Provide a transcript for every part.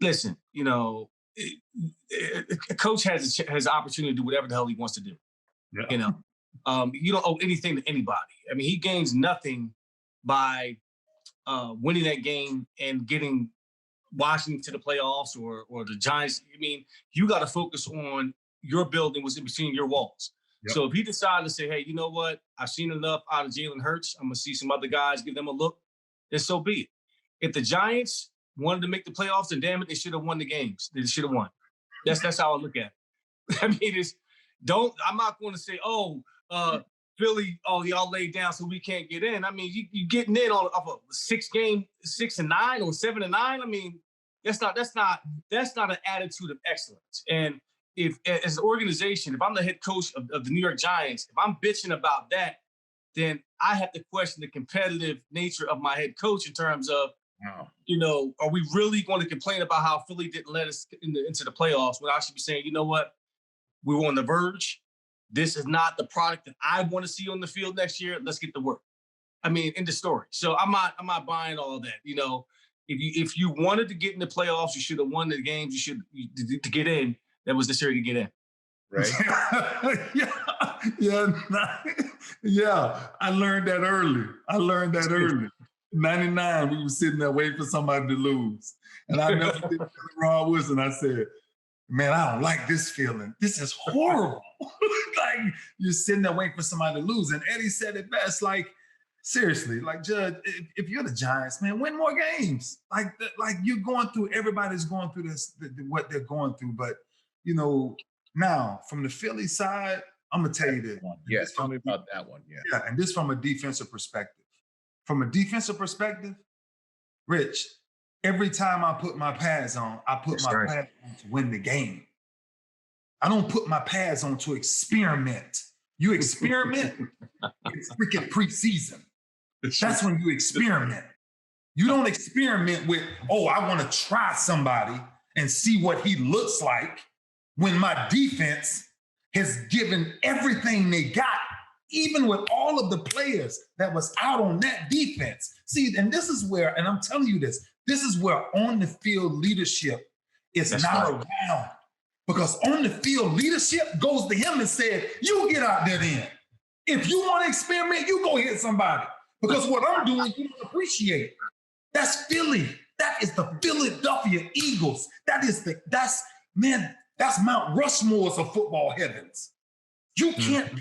listen, a coach has the opportunity to do whatever the hell he wants to do. Yeah. You don't owe anything to anybody. I mean, he gains nothing by winning that game and getting Washington to the playoffs or the Giants. I mean, you got to focus on your building, what's in between your walls. Yep. So if he decided to say, hey, you know what? I've seen enough out of Jalen Hurts. I'm going to see some other guys, give them a look, then so be it. If the Giants wanted to make the playoffs, then damn it, they should have won the games. They should have won. That's how I look at it. I mean, I'm not going to say, Philly, y'all laid down so we can't get in. I mean, you getting in off a 6-9 or 7-9. I mean, that's not an attitude of excellence. And if as an organization, if I'm the head coach of the New York Giants, if I'm bitching about that, then I have to question the competitive nature of my head coach in terms of, are we really going to complain about how Philly didn't let us into the playoffs when I should be saying, you know what, we were on the verge. This is not the product that I want to see on the field next year. Let's get to work. I mean, end of story. So I'm not buying all of that. If you wanted to get in the playoffs, you should have won the games. To get in. That was necessary to get in. Right. Yeah. I learned that early. 99, we were sitting there waiting for somebody to lose. And I never did Ron Wilson. I said, man, I don't like this feeling. This is horrible. Like, you're sitting there waiting for somebody to lose. And Eddie said it best, like, seriously, like, Judge, if you're the Giants, man, win more games. Like you're going through, everybody's going through this, what they're going through. But, now, from the Philly side, I'm going to tell you this. Yes, tell me about that one. Yeah, and this from a defensive perspective. From a defensive perspective, Rich, every time I put my pads on, I put my pads on to win the game. I don't put my pads on to experiment. You experiment, it's freaking preseason. That's when you experiment. You don't experiment with, I want to try somebody and see what he looks like when my defense has given everything they got, even with all of the players that was out on that defense. See, and this is where, and I'm telling you this is where on the field leadership is not around. Because on the field leadership goes to him and said, you get out there then. If you want to experiment, you go hit somebody. Because what I'm doing, you don't appreciate. That's Philly. That is the Philadelphia Eagles. That's Mount Rushmore's of football heavens. You can't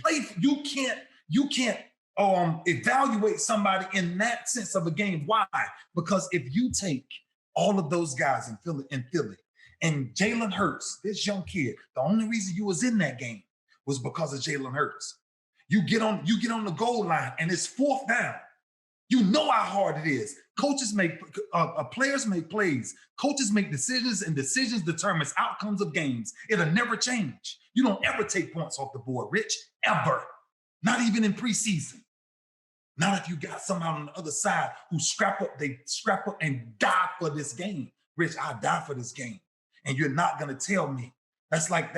evaluate somebody in that sense of a game. Why? Because if you take all of those guys in Philly, and Jalen Hurts, this young kid, the only reason you was in that game was because of Jalen Hurts. You get on the goal line and it's 4th down. You know how hard it is. Players make plays. Coaches make decisions, and decisions determines outcomes of games. It'll never change. You don't ever take points off the board, Rich, ever. Not even in preseason. Not if you got somebody on the other side who scrap up and die for this game. Rich, I die for this game. And you're not gonna tell me. That's like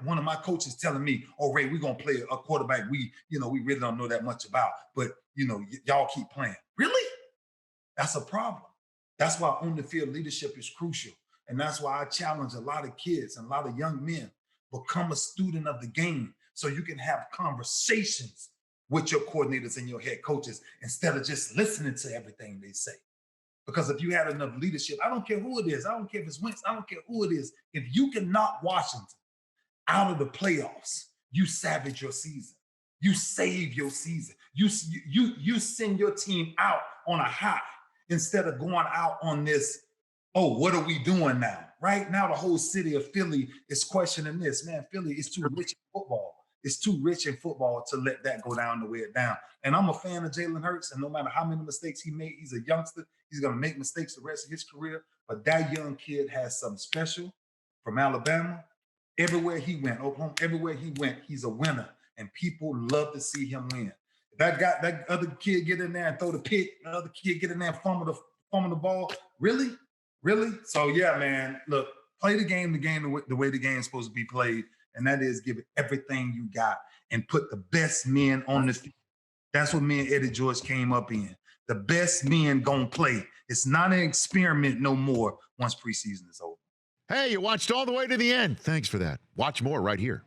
one of my coaches telling me, Ray, we're gonna play a quarterback we really don't know that much about, but y'all keep playing. Really? That's a problem. That's why on the field leadership is crucial. And that's why I challenge a lot of kids and a lot of young men, become a student of the game so you can have conversations with your coordinators and your head coaches instead of just listening to everything they say. Because if you had enough leadership, I don't care who it is. I don't care if it's Wentz. I don't care who it is. If you can knock Washington out of the playoffs, you savage your season. You save your season. You send your team out on a high instead of going out on this, what are we doing now? Right now, the whole city of Philly is questioning this. Man, Philly is too rich in football. It's too rich in football to let that go down the way it down. And I'm a fan of Jalen Hurts, and no matter how many mistakes he made, he's a youngster. He's going to make mistakes the rest of his career. But that young kid has something special from Alabama. Everywhere he went, Oklahoma, everywhere he went, he's a winner. And people love to see him win. If that other kid get in there and throw the pick, the other kid get in there and fumble the ball, really? So, yeah, man, look, play the game the way the game's supposed to be played. And that is give it everything you got and put the best men on the field. That's what me and Eddie George came up in. The best men gonna play. It's not an experiment no more once preseason is over. Hey, you watched all the way to the end. Thanks for that. Watch more right here.